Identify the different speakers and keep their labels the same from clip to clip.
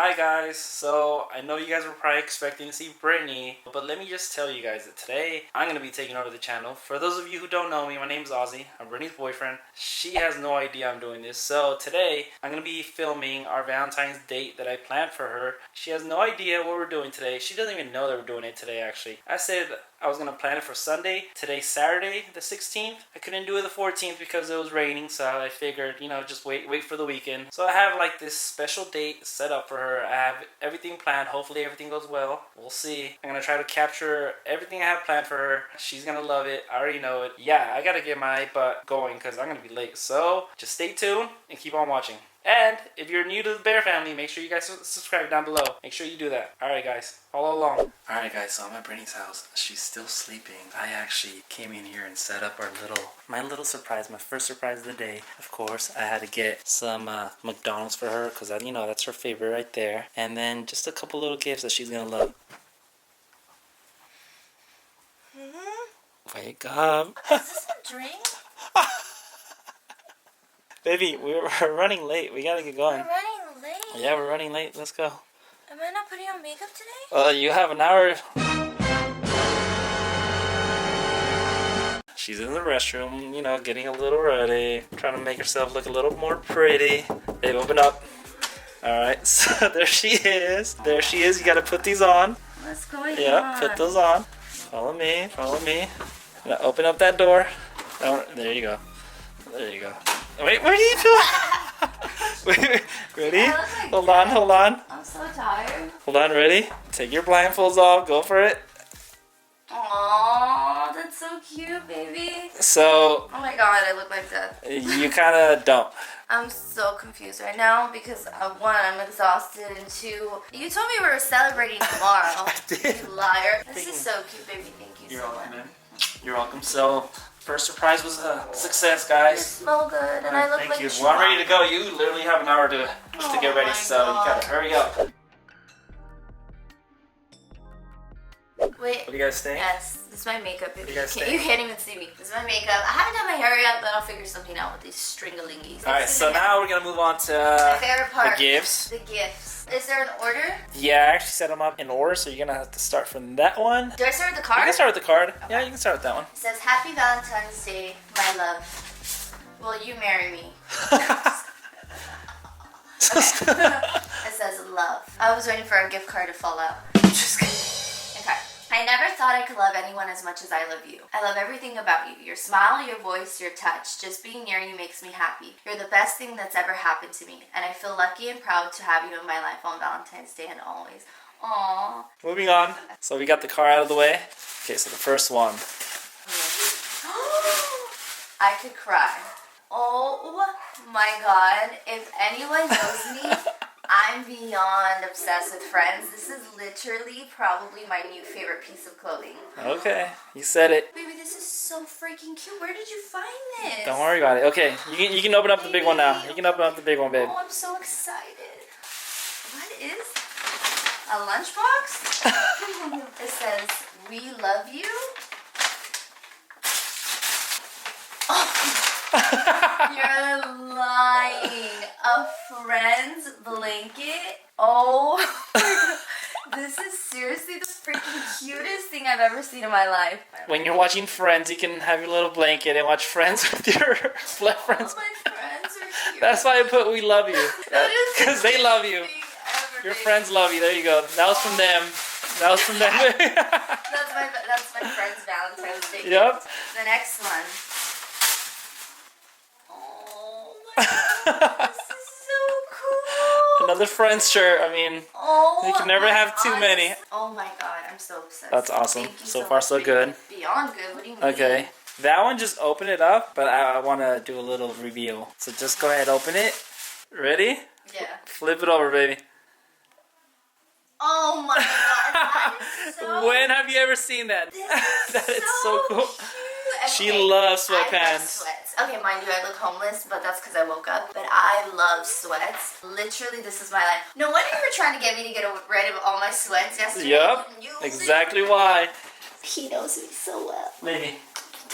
Speaker 1: Hi guys, so I know you guys were probably expecting to see Brittany, but let me just tell you guys that today I'm going to be taking over the channel. For those of you who don't know me, my name's Ozzy. I'm Brittany's boyfriend. She has no idea I'm doing this. So today I'm going to be filming our Valentine's date that I planned for her. She has no idea what we're doing today. She doesn't even know that we're doing it today actually. I said I was going to plan it for Sunday. Today's Saturday, the 16th. I couldn't do it the 14th because it was raining, so I figured, just wait for the weekend. So I have like this special date set up for her. I have everything planned. Hopefully everything goes well. We'll see. I'm going to try to capture everything I have planned for her. She's going to love it. I already know it. Yeah, I got to get my butt going because I'm going to be late. So just stay tuned and keep on watching. And if you're new to the Bear family, make sure you guys subscribe down below. Make sure you do that. Alright guys, follow along. Alright guys, so I'm at Brittany's house. She's still sleeping. I actually came in here and set up my little surprise, my first surprise of the day. Of course, I had to get some McDonald's for her because that's her favorite right there. And then just a couple little gifts that she's gonna love. Wake up.
Speaker 2: Is this a drink?
Speaker 1: Baby, we're running late. We gotta get going.
Speaker 2: We're running late?
Speaker 1: Yeah, we're running late. Let's go.
Speaker 2: Am I not putting on makeup today?
Speaker 1: You have an hour. She's in the restroom, getting a little ready. Trying to make herself look a little more pretty. Babe, open up. Alright, so there she is. There she is. You gotta put these on.
Speaker 2: What's going on?
Speaker 1: Yeah, put those on. Follow me. Now open up that door. There you go. There you go. Wait, what are you doing? Wait, ready?
Speaker 2: Like
Speaker 1: hold on.
Speaker 2: I'm so tired.
Speaker 1: Hold on, ready? Take your blindfolds off. Go for it.
Speaker 2: Aww, that's so cute, baby.
Speaker 1: So.
Speaker 2: Oh my god, I look like death.
Speaker 1: You kind of don't.
Speaker 2: I'm so confused right now because one, I'm exhausted, and two, you told me we were celebrating tomorrow.
Speaker 1: I did.
Speaker 2: You liar. This is so cute, baby. Thank you
Speaker 1: You're
Speaker 2: so
Speaker 1: welcome,
Speaker 2: much.
Speaker 1: man. You're welcome. So. First surprise was a success, guys.
Speaker 2: You smell good, and I look
Speaker 1: Thank
Speaker 2: like
Speaker 1: you.
Speaker 2: a
Speaker 1: Well, I'm ready to go. You literally have an hour to get ready,
Speaker 2: my
Speaker 1: so you gotta hurry up.
Speaker 2: Wait.
Speaker 1: What do you guys think?
Speaker 2: Yes, this is my makeup.
Speaker 1: What do you guys think?
Speaker 2: You can't even see me. This is my makeup. I haven't done my hair yet, but I'll figure something out with these stringalingies.
Speaker 1: All right, so now we're gonna move on to
Speaker 2: my favorite part.
Speaker 1: the gifts.
Speaker 2: The gifts. Is there an order?
Speaker 1: Yeah, I actually set them up in order, so you're gonna have to start from that one.
Speaker 2: Do I start with the card?
Speaker 1: You can start with the card.
Speaker 2: Okay.
Speaker 1: Yeah, you can start with that one.
Speaker 2: It says, Happy Valentine's Day, my love. Will you marry me? It says love. I was waiting for a gift card to fall out. Just kidding. Okay. I never thought I could love anyone as much as I love you. I love everything about you. Your smile, your voice, your touch. Just being near you makes me happy. You're the best thing that's ever happened to me. And I feel lucky and proud to have you in my life on Valentine's Day and always. Aww.
Speaker 1: Moving on. So we got the car out of the way. Okay, so the first one.
Speaker 2: I could cry. Oh my god. If anyone knows me, I'm beyond obsessed with Friends. This is literally probably my new favorite piece of clothing.
Speaker 1: Okay, you said it.
Speaker 2: Baby, this is so freaking cute. Where did you find this?
Speaker 1: Don't worry about it. Okay, you can open up the big one now. You can open up the big one, babe.
Speaker 2: Oh, I'm so excited. What is a lunchbox? It says, we love you. Oh. You're lying. A Friends blanket? Oh my god. This is seriously the freaking cutest thing I've ever seen in my life.
Speaker 1: When you're watching Friends, you can have your little blanket and watch Friends with your black friends.
Speaker 2: All my friends are cute.
Speaker 1: That's why I put we love you. Because they love you.
Speaker 2: Ever,
Speaker 1: Your
Speaker 2: baby.
Speaker 1: friends love you. There you go. That was from them. That was from them.
Speaker 2: That's my friend's Valentine's Day.
Speaker 1: Yep.
Speaker 2: The next one. Oh my god, this is so cool.
Speaker 1: Another Friends shirt. I mean,
Speaker 2: Oh,
Speaker 1: you can never
Speaker 2: my
Speaker 1: have too
Speaker 2: god.
Speaker 1: many.
Speaker 2: Oh my god, I'm so obsessed.
Speaker 1: That's awesome.
Speaker 2: Thank you
Speaker 1: So
Speaker 2: so
Speaker 1: far,
Speaker 2: much,
Speaker 1: so
Speaker 2: baby.
Speaker 1: good.
Speaker 2: Beyond good. What do you mean?
Speaker 1: Okay. That one, just open it up, but I want to do a little reveal. So just go ahead, open it. Ready?
Speaker 2: Yeah.
Speaker 1: Flip it over, baby.
Speaker 2: Oh my god, that is so...
Speaker 1: When have you ever seen that? That is so cool.
Speaker 2: Cute.
Speaker 1: She
Speaker 2: Okay,
Speaker 1: loves
Speaker 2: I love
Speaker 1: sweatpants.
Speaker 2: sweats. Okay, mind you, I look homeless, but that's because I woke up. But I love sweats. Literally, this is my life. No wonder you were trying to get me to get rid of all my sweats yesterday.
Speaker 1: Yep,
Speaker 2: You
Speaker 1: exactly why.
Speaker 2: He knows me so well.
Speaker 1: Baby,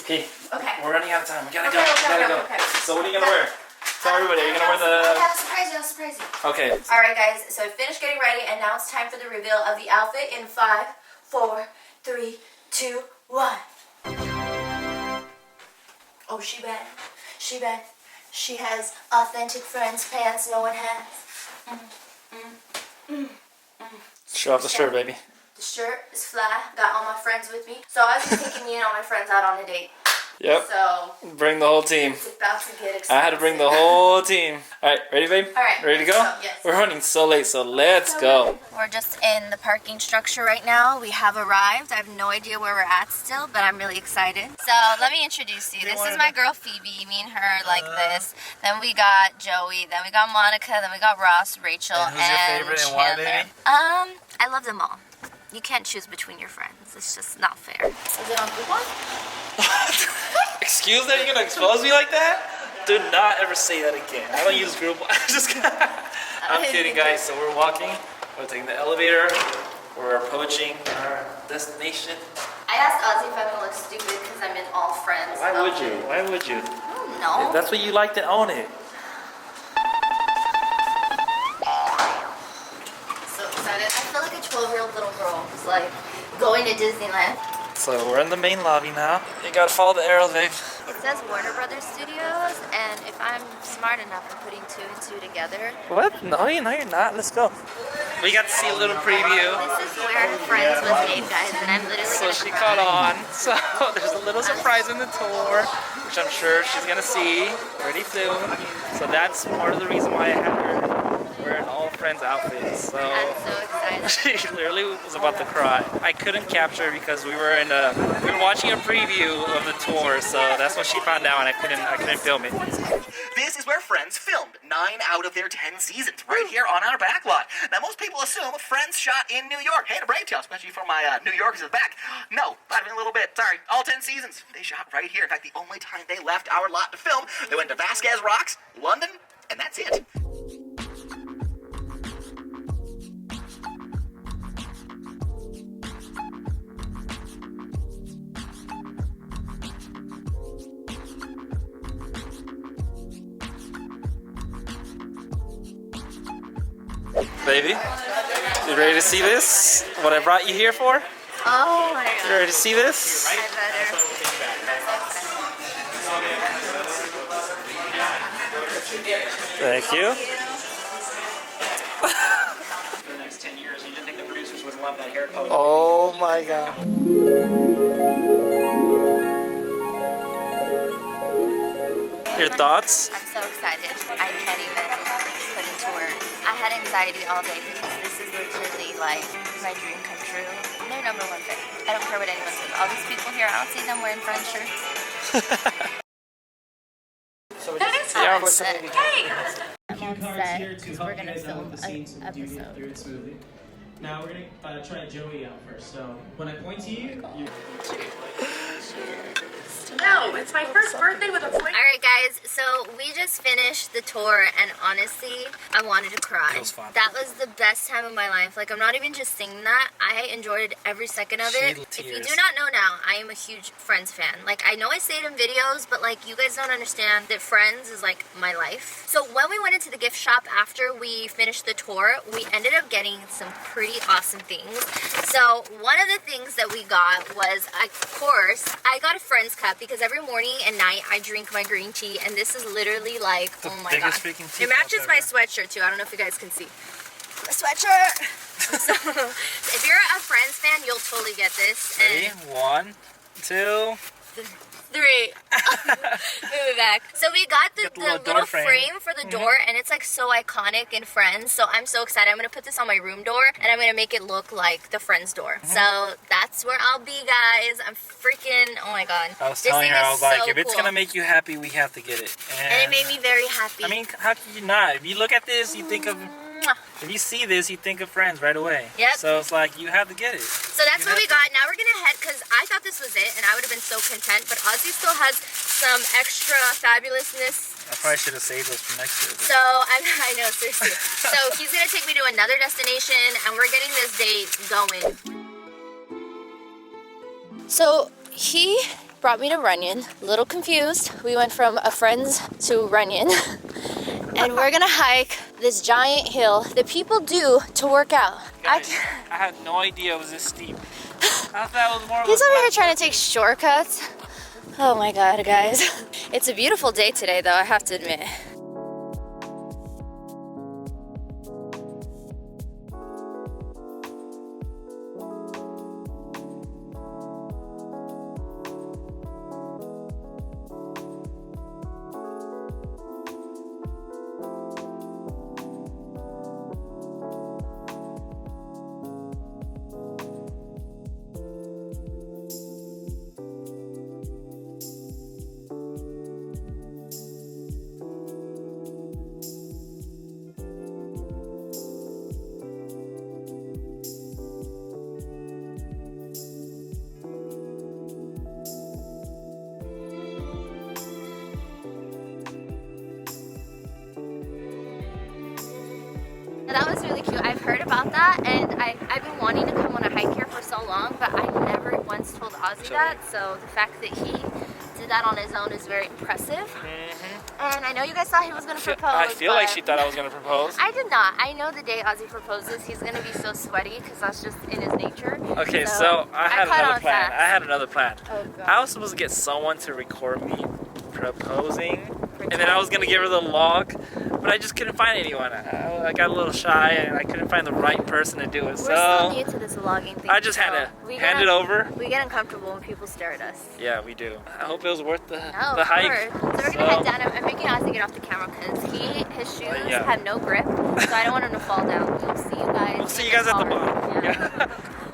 Speaker 1: okay,
Speaker 2: Okay.
Speaker 1: we're running out of time. We gotta
Speaker 2: Okay.
Speaker 1: go. We gotta go. So what are you gonna wear? Tell everybody, are you gonna wear the...
Speaker 2: I'll surprise you, I'll surprise you.
Speaker 1: Okay.
Speaker 2: Alright guys, so I finished getting ready and now it's time for the reveal of the outfit in 5, 4, 3, 2, 1. Oh, she bad. She bad. She has authentic Friends pants no one has.
Speaker 1: Show off the shirt, baby.
Speaker 2: The shirt is fly. Got all my friends with me. So I was just taking me and all my friends out on a date.
Speaker 1: Yep.
Speaker 2: So
Speaker 1: bring the whole team.
Speaker 2: it's about to get exciting.
Speaker 1: I had to bring the whole team. Alright, ready, babe?
Speaker 2: Alright.
Speaker 1: Ready to go?
Speaker 2: Yes.
Speaker 1: We're running so late, so let's go.
Speaker 2: We're just in the parking structure right now. We have arrived. I have no idea where we're at still, but I'm really excited. So let me introduce you. This is my girl Phoebe. Me and her like this. Then we got Joey. Then we got Monica. Then we got Ross, Rachel,
Speaker 1: And who's your favorite and why, baby?
Speaker 2: I love them all. You can't choose between your friends. It's just not fair. Is it on Groupon?
Speaker 1: Excuse that? You're gonna expose me like that? Do not ever say that again. I don't use Groupon. I'm kidding, guys. So we're walking. We're taking the elevator. We're approaching our destination.
Speaker 2: I asked Ozzy if I don't look stupid because I'm in all friends.
Speaker 1: Why would you? Why would you?
Speaker 2: I don't know.
Speaker 1: If that's what you like, to own it.
Speaker 2: So excited. I feel like a 12-year-old little girl who's like going to Disneyland.
Speaker 1: So we're in the main lobby now. You gotta follow the arrows, babe.
Speaker 2: It says Warner Brothers Studios, and if I'm smart enough, I'm putting 2 and 2 together.
Speaker 1: What? No, you're not. Let's go. We got to see a little preview.
Speaker 2: This is where Friends was made, guys, and I'm literally
Speaker 1: So she caught on. So there's a little surprise in the tour, which I'm sure she's gonna see pretty soon. So that's part of the reason why I had her wearing all Friends outfits. So
Speaker 2: I'm so excited.
Speaker 1: she literally was about to cry. I couldn't capture her because we were watching a preview of the tour, so that's when she found out, and I couldn't film it.
Speaker 3: This is where Friends filmed 9 out of their 10 seasons, right here on our back lot. Now, most people assume Friends shot in New York. Hey, to brave tale, especially for my New Yorkers in the back. No, not even a little bit. Sorry, all 10 seasons. They shot right here. In fact, the only time they left our lot to film, they went to Vasquez Rocks, London, and that's it.
Speaker 1: Baby, you ready to see this? What I brought you here for?
Speaker 2: Oh my
Speaker 1: You
Speaker 2: god.
Speaker 1: ready to see this?
Speaker 2: I better.
Speaker 1: Thank you.
Speaker 3: For the next 10 years, you didn't think the producers would want that hair color.
Speaker 1: Oh my god. Your thoughts?
Speaker 2: I'm so excited. I can't even put into words. I had anxiety all day because this is literally like my dream come true. Their number one thing. I don't care what anyone says. All these people here, I don't see them wearing Friends shirts.
Speaker 1: Yeah,
Speaker 2: I'm set. I'm all
Speaker 4: cards
Speaker 2: set
Speaker 4: here to
Speaker 2: because
Speaker 4: help
Speaker 2: we're
Speaker 4: you
Speaker 2: gonna
Speaker 4: guys out
Speaker 2: film
Speaker 4: with the scenes
Speaker 2: an
Speaker 4: so you can get
Speaker 2: episode.
Speaker 4: through it smoothly. Now we're gonna try Joey out first. So when I point to you, you.
Speaker 5: No, it's my first birthday with a point.
Speaker 2: Alright guys, so we just finished the tour and honestly, I wanted to cry.
Speaker 1: It was fun.
Speaker 2: That was the best time of my life. Like, I'm not even just singing that. I enjoyed every second of it.
Speaker 1: Shed
Speaker 2: If you
Speaker 1: tears.
Speaker 2: do not know now, I am a huge Friends fan. Like, I know I say it in videos, but like, you guys don't understand that Friends is like my life. So when we went into the gift shop after we finished the tour, we ended up getting some pretty awesome things. So one of the things that we got was, of course, I got a Friends cup because every morning and night I drink my green tea, and this is literally like, oh my god.
Speaker 1: biggest freaking tea
Speaker 2: It matches
Speaker 1: cup
Speaker 2: my
Speaker 1: ever.
Speaker 2: sweatshirt too. I don't know if you guys can see. My sweatshirt! So, if you're a Friends fan, you'll totally get this.
Speaker 1: Ready?
Speaker 2: And
Speaker 1: 1, 2.
Speaker 2: 3. Move it back. So we got the
Speaker 1: Got the little
Speaker 2: little
Speaker 1: door
Speaker 2: frame.
Speaker 1: frame.
Speaker 2: For the door, and it's like so iconic in Friends. So I'm so excited. I'm gonna put this on my room door, and I'm gonna make it look like the Friends door. So that's where I'll be, guys. I'm freaking, oh my god.
Speaker 1: I was
Speaker 2: This
Speaker 1: telling
Speaker 2: thing
Speaker 1: her,
Speaker 2: is
Speaker 1: I was like,
Speaker 2: so
Speaker 1: if it's
Speaker 2: cool.
Speaker 1: gonna make you happy, we have to get it.
Speaker 2: And it made me very happy.
Speaker 1: I mean, how can you not? If you look at this, you think of.
Speaker 2: Mwah.
Speaker 1: If you see this, you think of Friends right away.
Speaker 2: Yep.
Speaker 1: So it's like, you have to get it.
Speaker 2: So that's what we got. Now we're gonna head, because I thought this was it, and I would have been so content, but Ozzy still has some extra fabulousness.
Speaker 1: I probably should have saved those for next year.
Speaker 2: So I know, seriously. So he's gonna take me to another destination, and we're getting this date going. So he brought me to Runyon. A little confused. We went from a Friends to Runyon. and we're gonna hike this giant hill that people do to work out.
Speaker 1: Guys, I had no idea it was this steep. I thought it was more of
Speaker 2: He's
Speaker 1: a
Speaker 2: over here trying to take shortcuts. Oh my god, guys. It's a beautiful day today, though, I have to admit. That was really cute. I've heard about that, and I've been wanting to come on a hike here for so long, but I never once told Ozzy that, so the fact that he did that on his own is very impressive. And I know you guys thought he was going to propose.
Speaker 1: I feel like she thought I was going to propose.
Speaker 2: I did not. I know the day Ozzy proposes, he's going to be so sweaty because that's just in his nature.
Speaker 1: Okay, so I had another plan.
Speaker 2: Fast.
Speaker 1: I had another plan.
Speaker 2: Oh, God.
Speaker 1: I was supposed to get someone to record me proposing, and then I was going to give her the log, but I just couldn't find anyone. I got a little shy, and I couldn't find the right person to do it.
Speaker 2: We're still new to this vlogging thing.
Speaker 1: I just had to hand it over.
Speaker 2: We get uncomfortable when people stare at us.
Speaker 1: Yeah, we do. I hope it was worth the
Speaker 2: Of
Speaker 1: hike.
Speaker 2: course. So we're gonna head down. I'm making Ozzy get off the camera because his shoes have no grip, so I don't want him to fall down. We'll see you guys.
Speaker 1: We'll see you guys at the bottom. Yeah.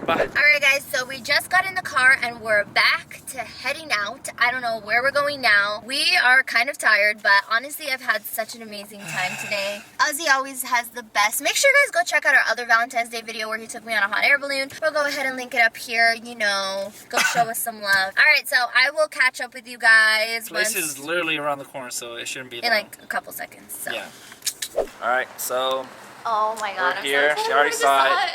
Speaker 1: Bye.
Speaker 2: Alright guys, so we just got in the car and we're back to heading out. I don't know where we're going now. We are kind of tired, but honestly I've had such an amazing time today. Ozzy always has the best. Make sure you guys go check out our other Valentine's Day video where he took me on a hot air balloon. We'll go ahead and link it up here, you know. Go show us some love. Alright, so I will catch up with you guys.
Speaker 1: This is literally around the corner, so it shouldn't be
Speaker 2: in
Speaker 1: long.
Speaker 2: like a couple seconds. So.
Speaker 1: Yeah. Alright, so
Speaker 2: Oh my god,
Speaker 1: we're here. She already saw it.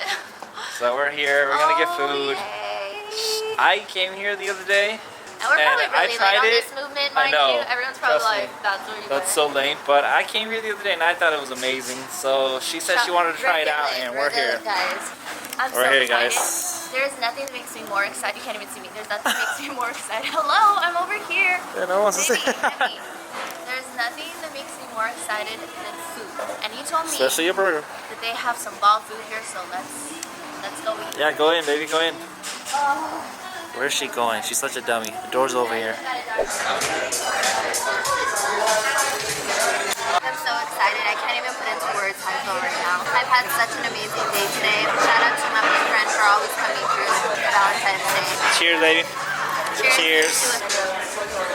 Speaker 1: So we're here. We're gonna get food.
Speaker 2: Yay.
Speaker 1: I came here the other day.
Speaker 2: And we're probably
Speaker 1: I
Speaker 2: really
Speaker 1: tried
Speaker 2: late on
Speaker 1: it.
Speaker 2: this movement,
Speaker 1: I
Speaker 2: mind
Speaker 1: know.
Speaker 2: you. Everyone's probably
Speaker 1: Trust me.
Speaker 2: like, that's what you
Speaker 1: That's so lame, but I came here the other day and I thought it was amazing. So she said she wanted to try it out, and we're here.
Speaker 2: Guys. I'm
Speaker 1: We're
Speaker 2: so
Speaker 1: here,
Speaker 2: excited.
Speaker 1: guys.
Speaker 2: There's nothing that makes me more excited. You can't even see me. There's nothing that makes me more excited. Hello, I'm over here.
Speaker 1: Yeah, no one wants to say.
Speaker 2: Baby, there's nothing that makes me more excited than food. And you told me
Speaker 1: Especially a burger.
Speaker 2: that they have some bomb food here, so let's go eat.
Speaker 1: Yeah, go in, baby, go in.
Speaker 2: Oh.
Speaker 1: Where's she going? She's such a dummy. The door's over here.
Speaker 2: I'm so excited. I can't even put into words how I feel right now. I've had such an amazing day today. Shout out to my boyfriend for always coming through Valentine's Day.
Speaker 1: Cheers, baby. Cheers.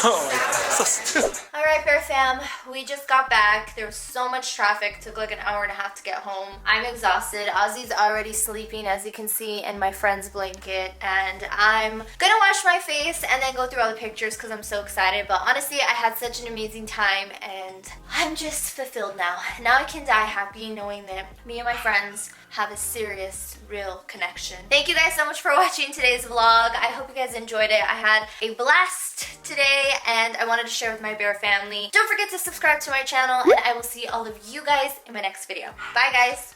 Speaker 1: Oh my god, so stupid.
Speaker 2: Alright, Bear Fam, we just got back. There was so much traffic. Took like an hour and a half to get home. I'm exhausted. Ozzy's already sleeping, as you can see, in my friend's blanket. And I'm gonna wash my face and then go through all the pictures because I'm so excited. But honestly, I had such an amazing time and I'm just fulfilled now. Now I can die happy knowing that me and my friends have a serious, real connection. Thank you guys so much for watching today's vlog. I hope you guys enjoyed it. I had a blast today and I wanted to share with my bear family. Don't forget to subscribe to my channel and I will see all of you guys in my next video. Bye guys.